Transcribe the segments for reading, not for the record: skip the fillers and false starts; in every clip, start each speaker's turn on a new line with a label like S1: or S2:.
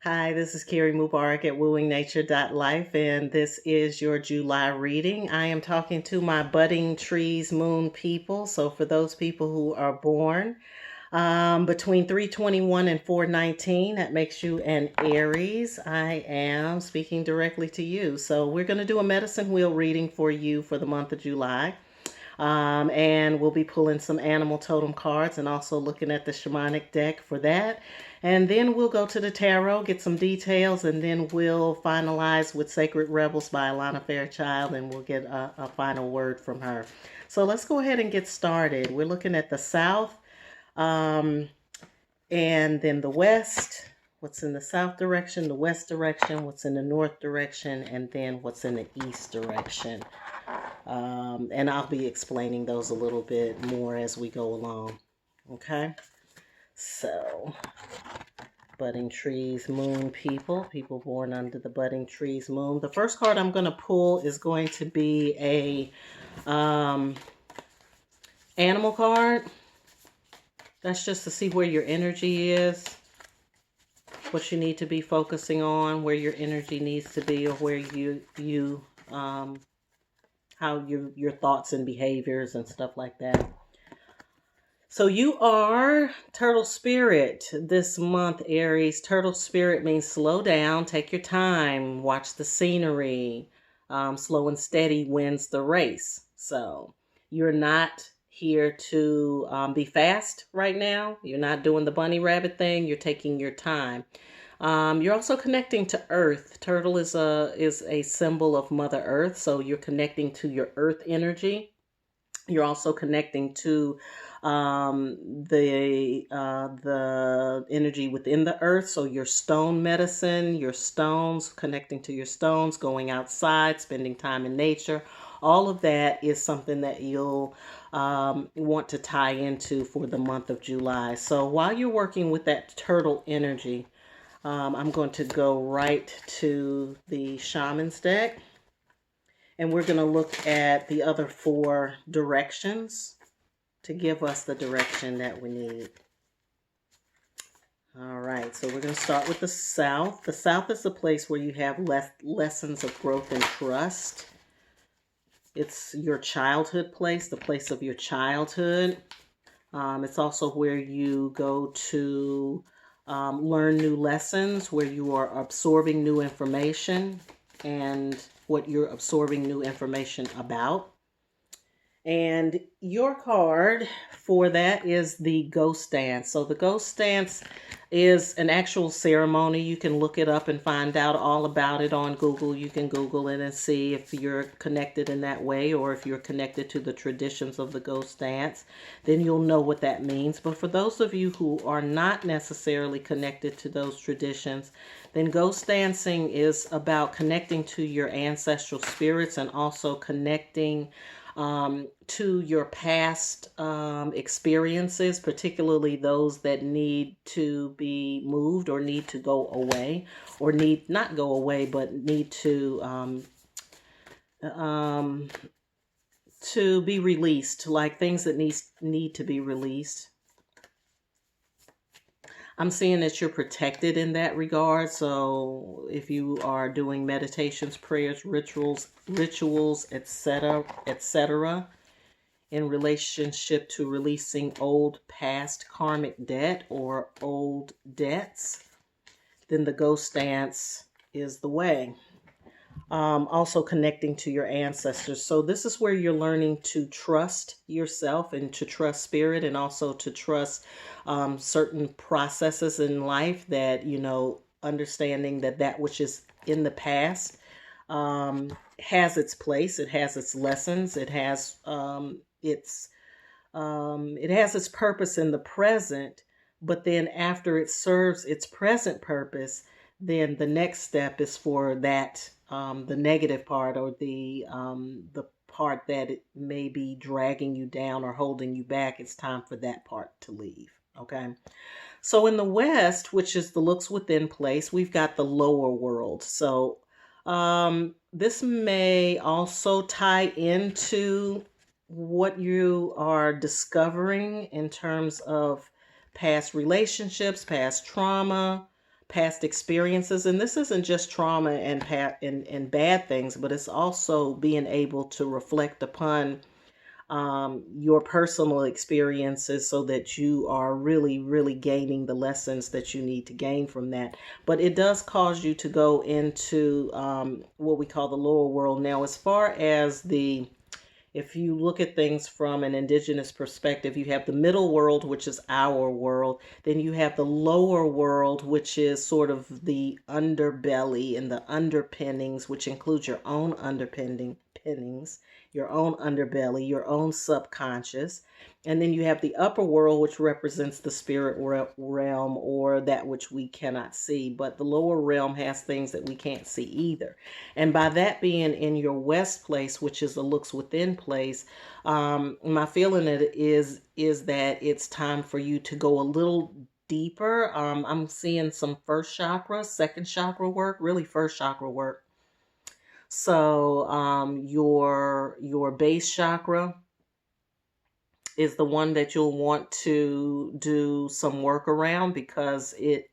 S1: Hi, this is Carrie Mubarak at wooingnature.life, and this is your July reading. I am talking to my budding trees moon people. So, for those people who are born between 321 and 419, that makes you an Aries. I am speaking directly to you. So, we're going to do a medicine wheel reading for you for the month of July. And we'll be pulling some animal totem cards and also looking at the shamanic deck for that. And then we'll go to the tarot, get some details, and then we'll finalize with Sacred Rebels by Alana Fairchild, and we'll get a final word from her. So let's go ahead and get started. We're looking at the south, um, and then the west, what's in the south direction, the west direction, what's in the north direction, and then what's in the east direction. And I'll be explaining those a little bit more as we go along. Okay, so budding trees moon people born under the budding trees moon. The first card I'm going to pull is going to be a animal card. That's just to see where your energy is, what you need to be focusing on, where your energy needs to be, or where you how your thoughts and behaviors and stuff like that. So you are turtle spirit this month, Aries. Turtle spirit means slow down, take your time, watch the scenery. Slow and steady wins the race. So you're not here to be fast right now. You're not doing the bunny rabbit thing. You're taking your time. You're also connecting to Earth. Turtle is a symbol of Mother Earth, so you're connecting to your Earth energy. You're also connecting to the energy within the earth. So your stone medicine, your stones, connecting to your stones, going outside, spending time in nature. All of that is something that you'll want to tie into for the month of July. So while you're working with that turtle energy, I'm going to go right to the shaman's deck. And we're going to look at the other four directions to give us the direction that we need. All right, so we're going to start with the south. The south is the place where you have lessons of growth and trust. It's your childhood place, the place of your childhood. It's also where you go to learn new lessons, where you are absorbing new information and what you're absorbing new information about. And your card for that is the ghost dance. So the ghost dance is an actual ceremony. You can look it up and find out all about it on Google. You can Google it and see if you're connected in that way, or if you're connected to the traditions of the ghost dance, then you'll know what that means. But for those of you who are not necessarily connected to those traditions, then ghost dancing is about connecting to your ancestral spirits and also connecting to your past experiences, particularly those that need to be moved or need to go away, or need not go away, but need to be released, like things that need to be released. I'm seeing that you're protected in that regard. So if you are doing meditations, prayers, rituals, etc., in relationship to releasing old past karmic debt or old debts, then the ghost dance is the way. Also connecting to your ancestors. So this is where you're learning to trust yourself and to trust spirit, and also to trust certain processes in life that, understanding that which is in the past has its place. It has its lessons. It has its purpose in the present. But then after it serves its present purpose, then the next step is for that the negative part, or the part that it may be dragging you down or holding you back. It's time for that part to leave. Okay. So in the West, which is the looks within place, we've got the lower world. So this may also tie into what you are discovering in terms of past relationships, past trauma, past experiences. And this isn't just trauma and bad things, but it's also being able to reflect upon your personal experiences so that you are really, really gaining the lessons that you need to gain from that. But it does cause you to go into what we call the lower world. Now, as far as if you look at things from an indigenous perspective, you have the middle world, which is our world. Then you have the lower world, which is sort of the underbelly and the underpinnings, which includes your own pinnings, your own underbelly, your own subconscious. And then you have the upper world, which represents the spirit realm, or that which we cannot see. But the lower realm has things that we can't see either. And by that being in your west place, which is the looks within place, my feeling is that it's time for you to go a little deeper. I'm seeing some first chakra, second chakra work, really first chakra work. So your base chakra is the one that you'll want to do some work around because it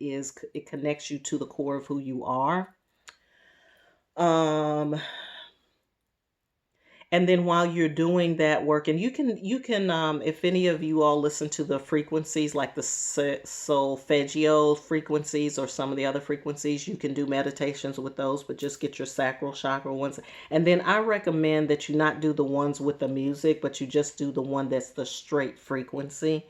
S1: connects you to the core of who you are. Um, And then while you're doing that work, and you can if any of you all listen to the frequencies like the solfeggio frequencies or some of the other frequencies, you can do meditations with those, but just get your sacral chakra ones. And then I recommend that you not do the ones with the music, but you just do the one that's the straight frequency,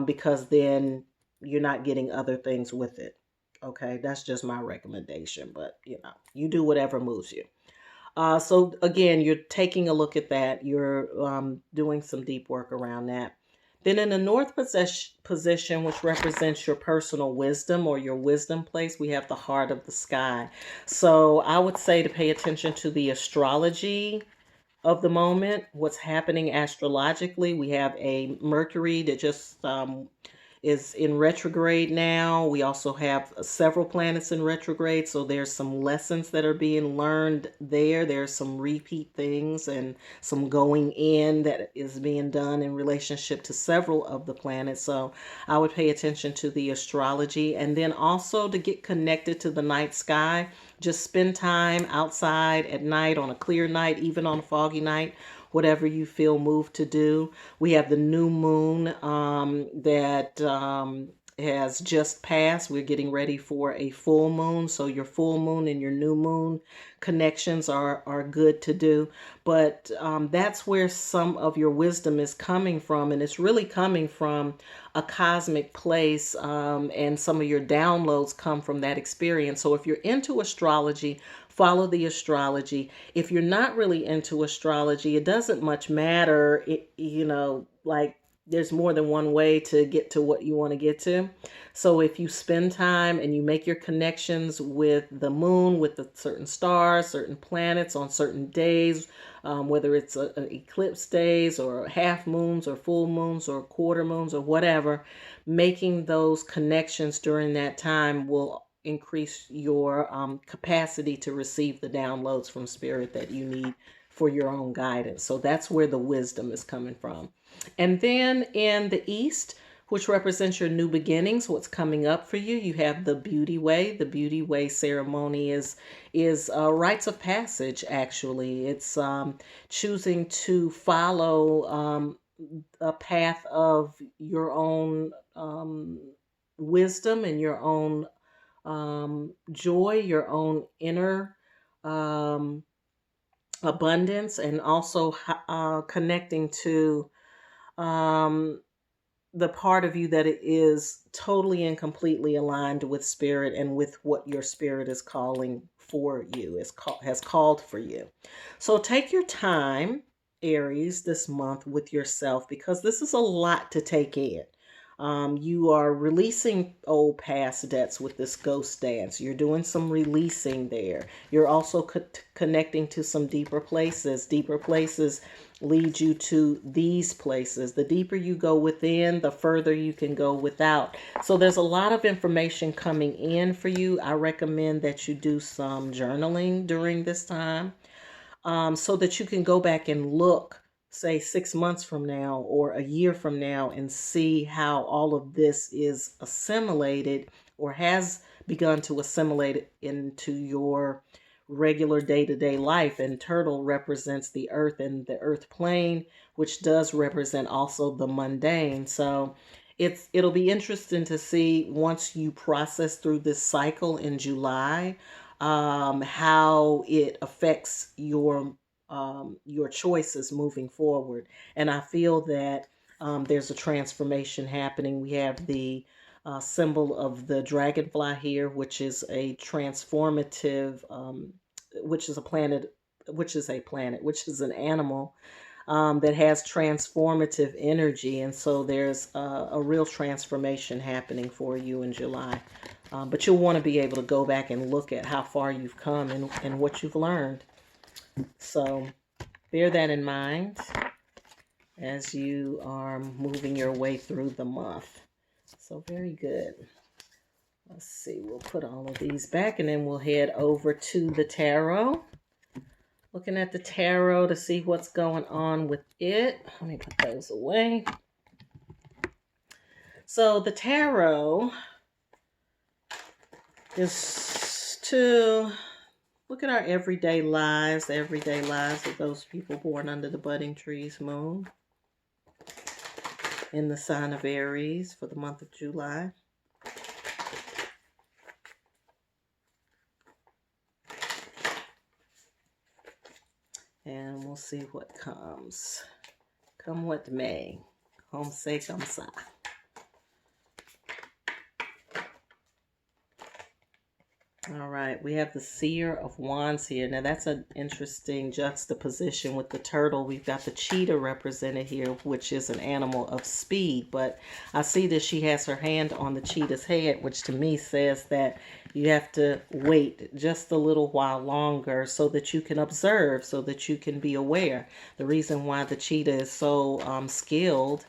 S1: because then you're not getting other things with it. Okay, that's just my recommendation, but you do whatever moves you. So again, you're taking a look at that. You're doing some deep work around that. Then in the north position, which represents your personal wisdom or your wisdom place, we have the heart of the sky. So I would say to pay attention to the astrology of the moment, what's happening astrologically. We have a Mercury that just is in retrograde now. We also have several planets in retrograde, so there's some lessons that are being learned there. There's some repeat things and some going in that is being done in relationship to several of the planets. So I would pay attention to the astrology, and then also to get connected to the night sky. Just spend time outside at night, on a clear night, even on a foggy night, whatever you feel moved to do. We have the new moon that has just passed. We're getting ready for a full moon. So your full moon and your new moon connections are good to do. But that's where some of your wisdom is coming from. And it's really coming from a cosmic place. And some of your downloads come from that experience. So if you're into astrology, follow the astrology. If you're not really into astrology, it doesn't much matter. Like there's more than one way to get to what you want to get to. So if you spend time and you make your connections with the moon, with the certain stars, certain planets on certain days, whether it's eclipse days or half moons or full moons or quarter moons or whatever, making those connections during that time will increase your capacity to receive the downloads from spirit that you need for your own guidance. So that's where the wisdom is coming from. And then in the east, which represents your new beginnings, what's coming up for you, you have the beauty way. The beauty way ceremony is rites of passage. Actually, it's choosing to follow a path of your own wisdom and your own joy, your own inner um, abundance, and also connecting to um, the part of you that it is totally and completely aligned with spirit and with what your spirit is calling for you, has called for you. So take your time, Aries, this month with yourself, because this is a lot to take in. You are releasing old past debts with this ghost dance. You're doing some releasing there. You're also connecting to some deeper places. Deeper places lead you to these places. The deeper you go within, the further you can go without. So there's a lot of information coming in for you. I recommend that you do some journaling during this time, so that you can go back and look, say 6 months from now or a year from now, and see how all of this is assimilated or has begun to assimilate it into your regular day-to-day life. And turtle represents the earth and the earth plane, which does represent also the mundane. So it'll be interesting to see once you process through this cycle in July, how it affects your choices moving forward. And I feel that there's a transformation happening. We have the symbol of the dragonfly here, which is a transformative, which is a planet, which is an animal that has transformative energy. And so there's a real transformation happening for you in July. But you'll want to be able to go back and look at how far you've come and what you've learned. So bear that in mind as you are moving your way through the month. So very good. Let's see, we'll put all of these back and then we'll head over to the tarot. Looking at the tarot to see what's going on with it. Let me put those away. So the tarot is to look at our everyday lives, the everyday lives of those people born under the budding trees moon in the sign of Aries for the month of July. And we'll see what comes. Come what may. Comme c'est comme ça. All right, we have the Seer of Wands here. Now that's an interesting juxtaposition with the turtle. We've got the cheetah represented here, which is an animal of speed. But I see that she has her hand on the cheetah's head, which to me says that you have to wait just a little while longer so that you can observe, so that you can be aware. The reason why the cheetah is so skilled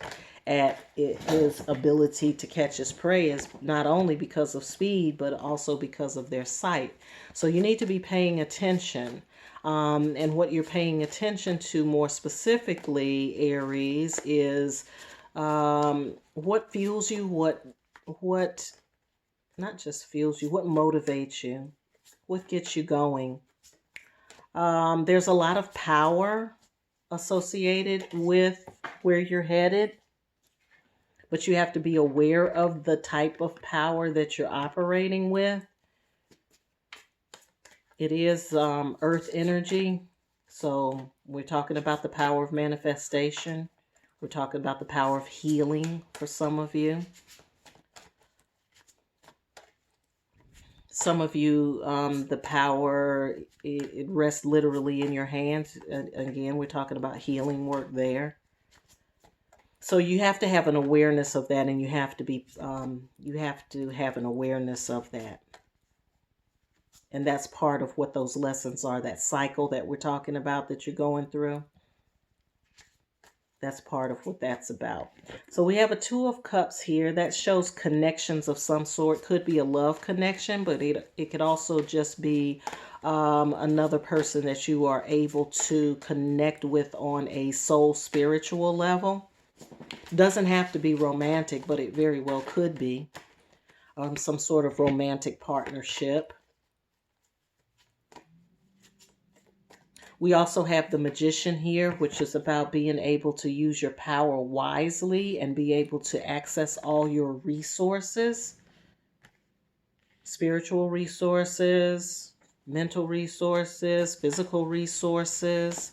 S1: at his ability to catch his prey is not only because of speed, but also because of their sight. So you need to be paying attention. And what you're paying attention to more specifically, Aries, is what fuels you, what not just fuels you, what motivates you, what gets you going. There's a lot of power associated with where you're headed. But you have to be aware of the type of power that you're operating with. It is earth energy. So we're talking about the power of manifestation. We're talking about the power of healing for some of you. Some of you, the power, it rests literally in your hands. Again, we're talking about healing work there. So you have to have an awareness of that, and you have to have an awareness of that. And that's part of what those lessons are, that cycle that we're talking about that you're going through. That's part of what that's about. So we have a Two of Cups here. That shows connections of some sort. Could be a love connection, but it could also just be another person that you are able to connect with on a soul spiritual level. Doesn't have to be romantic, but it very well could be some sort of romantic partnership. We also have the Magician here, which is about being able to use your power wisely and be able to access all your resources, spiritual resources, mental resources, physical resources.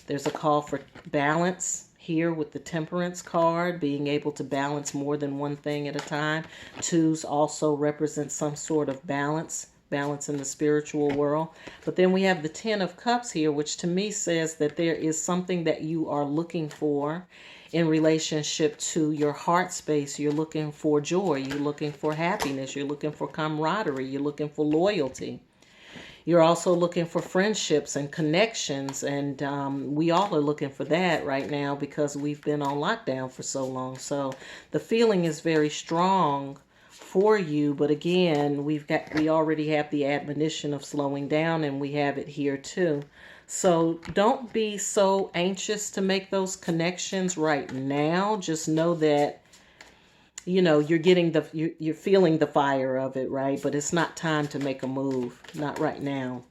S1: There's a call for balance here with the Temperance card, being able to balance more than one thing at a time. Twos also represent some sort of balance in the spiritual world. But then we have the Ten of Cups here, which to me says that there is something that you are looking for in relationship to your heart space. You're looking for joy. You're looking for happiness. You're looking for camaraderie. You're looking for loyalty. You're also looking for friendships and connections, and we all are looking for that right now because we've been on lockdown for so long. So the feeling is very strong for you, but again, we already have the admonition of slowing down, and we have it here too. So don't be so anxious to make those connections right now. Just know that you know, you're getting you're feeling the fire of it, right? But it's not time to make a move. Not right now.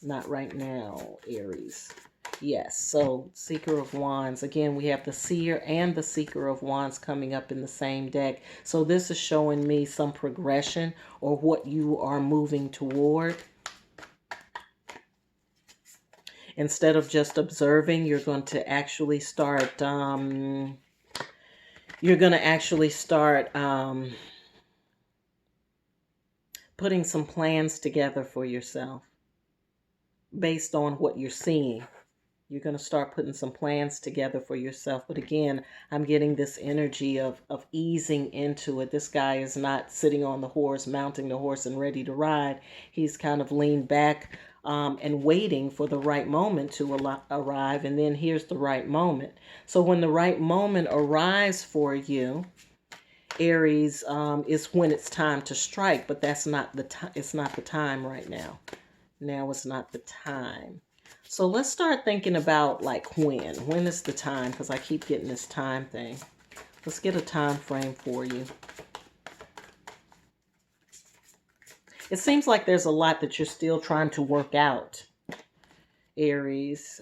S1: Not right now, Aries. Yes, so Seeker of Wands. Again, we have the Seer and the Seeker of Wands coming up in the same deck. So this is showing me some progression or what you are moving toward. Instead of just observing, you're going to actually start, putting some plans together for yourself based on what you're seeing. You're going to start putting some plans together for yourself. But again, I'm getting this energy of easing into it. This guy is not sitting on the horse, mounting the horse and ready to ride. He's kind of leaned back and waiting for the right moment to arrive. And then here's the right moment. So when the right moment arrives for you, Aries, is when it's time to strike. But that's not the time. It's not the time right now. Now is not the time. So let's start thinking about like when. When is the time? Because I keep getting this time thing. Let's get a time frame for you. It seems like there's a lot that you're still trying to work out, Aries.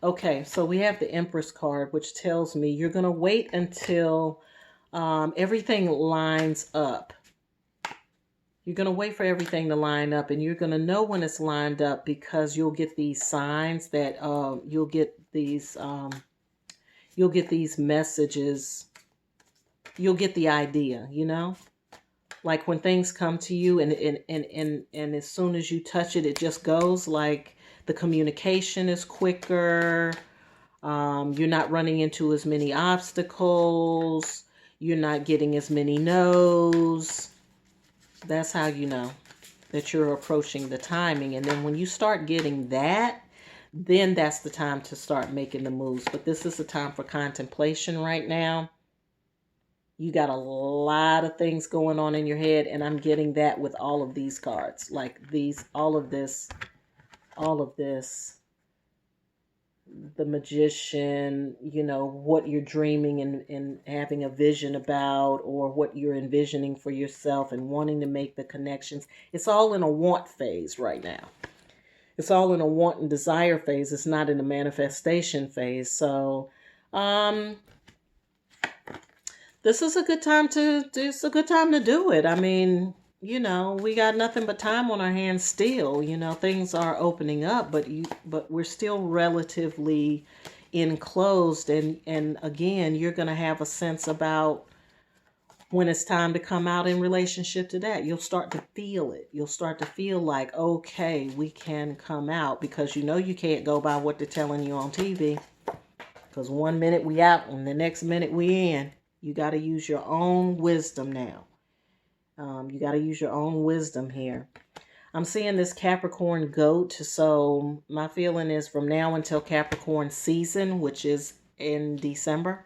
S1: Okay, so we have the Empress card, which tells me you're going to wait until everything lines up. You're going to wait for everything to line up, and you're going to know when it's lined up because you'll get these signs that you'll get these messages. You'll get the idea, you know, like when things come to you and as soon as you touch it, it just goes. Like the communication is quicker. You're not running into as many obstacles. You're not getting as many no's. That's how you know that you're approaching the timing. And then when you start getting that, then that's the time to start making the moves. But this is a time for contemplation right now. You got a lot of things going on in your head, and I'm getting that with all of these cards. Like these, all of this, the Magician, you know, what you're dreaming and having a vision about, or what you're envisioning for yourself and wanting to make the connections. It's all in a want phase right now. It's all in a want and desire phase. It's not in a manifestation phase. So, this is a good time to do it. I mean, you know, we got nothing but time on our hands still. You know, things are opening up, but we're still relatively enclosed. And again, you're going to have a sense about when it's time to come out in relationship to that. You'll start to feel it. You'll start to feel like, okay, we can come out, because you know you can't go by what they're telling you on TV. Because one minute we out and the next minute we in. You got to use your own wisdom now. You got to use your own wisdom here. I'm seeing this Capricorn goat. So my feeling is from now until Capricorn season, which is in December,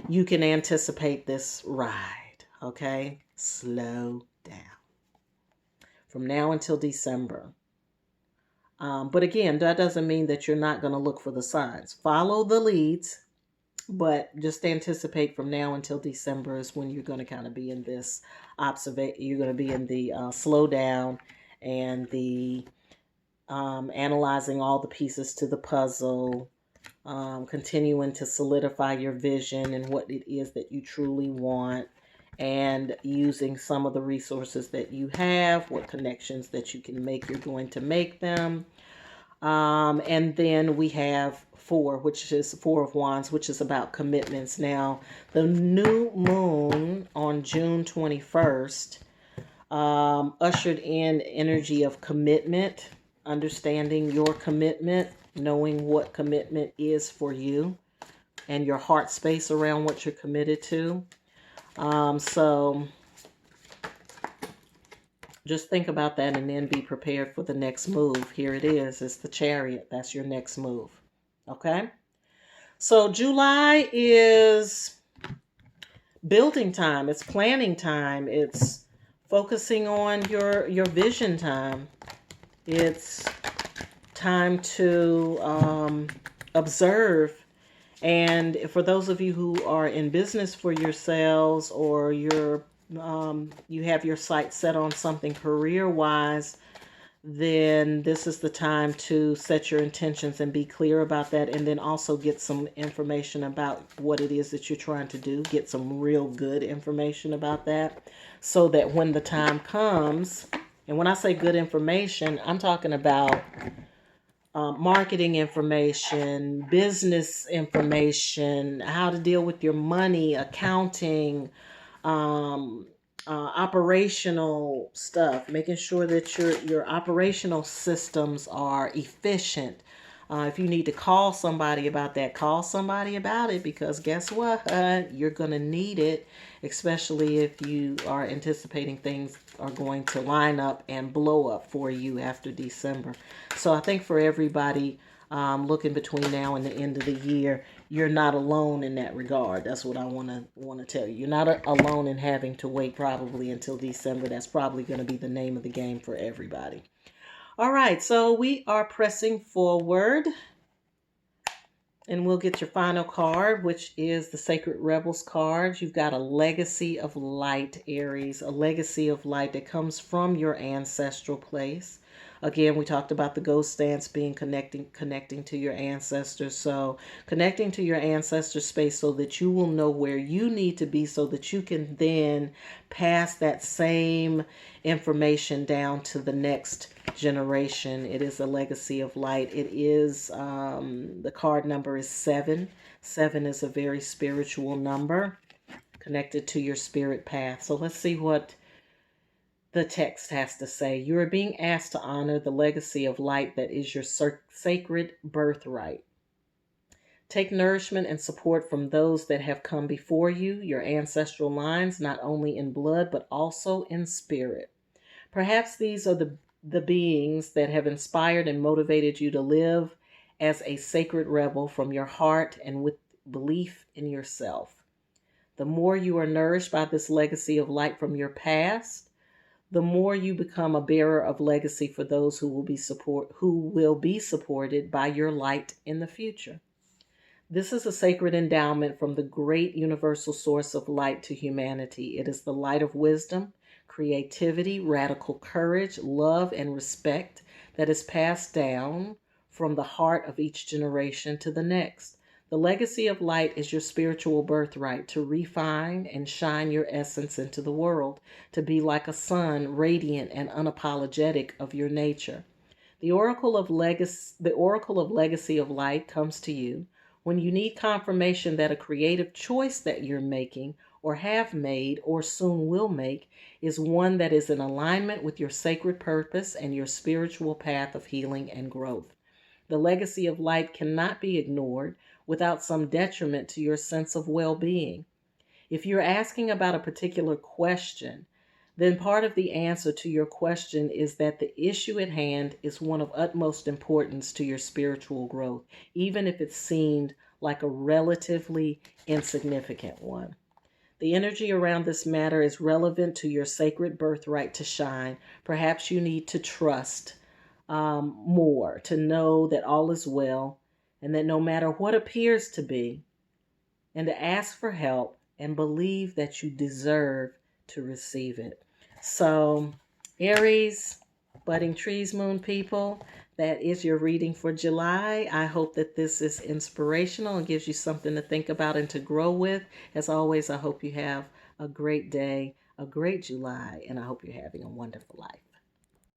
S1: you can anticipate this ride. Okay? Slow down. From now until December. But again, that doesn't mean that you're not going to look for the signs. Follow the leads. But just anticipate from now until December is when you're going to kind of be in this you're going to be in the slow down and the analyzing all the pieces to the puzzle, continuing to solidify your vision and what it is that you truly want, and using some of the resources that you have, what connections that you can make, you're going to make them. And then we have which is Four of Wands, which is about commitments. Now, the new moon on June 21st ushered in energy of commitment, understanding your commitment, knowing what commitment is for you, and your heart space around what you're committed to. So just think about that and then be prepared for the next move. Here it is. It's the Chariot. That's your next move. Okay? So July is building time. It's planning time. It's focusing on your vision time. It's time to observe And for those of you who are in business for yourselves, or you have your sights set on something career wise, then this is the time to set your intentions and be clear about that, and then also get some information about what it is that you're trying to do. Get some real good information about that, so that when the time comes, and when I say good information, I'm talking about marketing information, business information, how to deal with your money, accounting, um, operational stuff, making sure that your operational systems are efficient. If you need to call somebody about that, call somebody about it, because guess what? You're going to need it, especially if you are anticipating things are going to line up and blow up for you after December. So I think for everybody looking between now and the end of the year, you're not alone in that regard. That's what I want to tell you. You're not alone in having to wait probably until December. That's probably going to be the name of the game for everybody. All right, so we are pressing forward, and we'll get your final card, which is the Sacred Rebels card. You've got a legacy of light, Aries, a legacy of light that comes from your ancestral place. Again, we talked about the ghost dance being connecting to your ancestors. So connecting to your ancestor space so that you will know where you need to be, so that you can then pass that same information down to the next generation. It is a legacy of light. It is, the card number is 7. 7 is a very spiritual number connected to your spirit path. So let's see what the text has to say. You are being asked to honor the legacy of light that is your sacred birthright. Take nourishment and support from those that have come before you, your ancestral lines, not only in blood, but also in spirit. Perhaps these are the beings that have inspired and motivated you to live as a sacred rebel from your heart and with belief in yourself. The more you are nourished by this legacy of light from your past, the more you become a bearer of legacy for those who will be supported by your light in the future. This is a sacred endowment from the great universal source of light to humanity. It is the light of wisdom, creativity, radical courage, love, and respect that is passed down from the heart of each generation to the next. The legacy of light is your spiritual birthright to refine and shine your essence into the world, to be like a sun, radiant and unapologetic of your nature. The oracle of legacy of light comes to you when you need confirmation that a creative choice that you're making, or have made, or soon will make, is one that is in alignment with your sacred purpose and your spiritual path of healing and growth. The legacy of light cannot be ignored without some detriment to your sense of well-being. If you're asking about a particular question, then part of the answer to your question is that the issue at hand is one of utmost importance to your spiritual growth, even if it seemed like a relatively insignificant one. The energy around this matter is relevant to your sacred birthright to shine. Perhaps you need to trust more, to know that all is well, and that no matter what appears to be, and to ask for help and believe that you deserve to receive it. So, Aries, budding trees, moon people, that is your reading for July. I hope that this is inspirational and gives you something to think about and to grow with. As always, I hope you have a great day, a great July, and I hope you're having a wonderful life.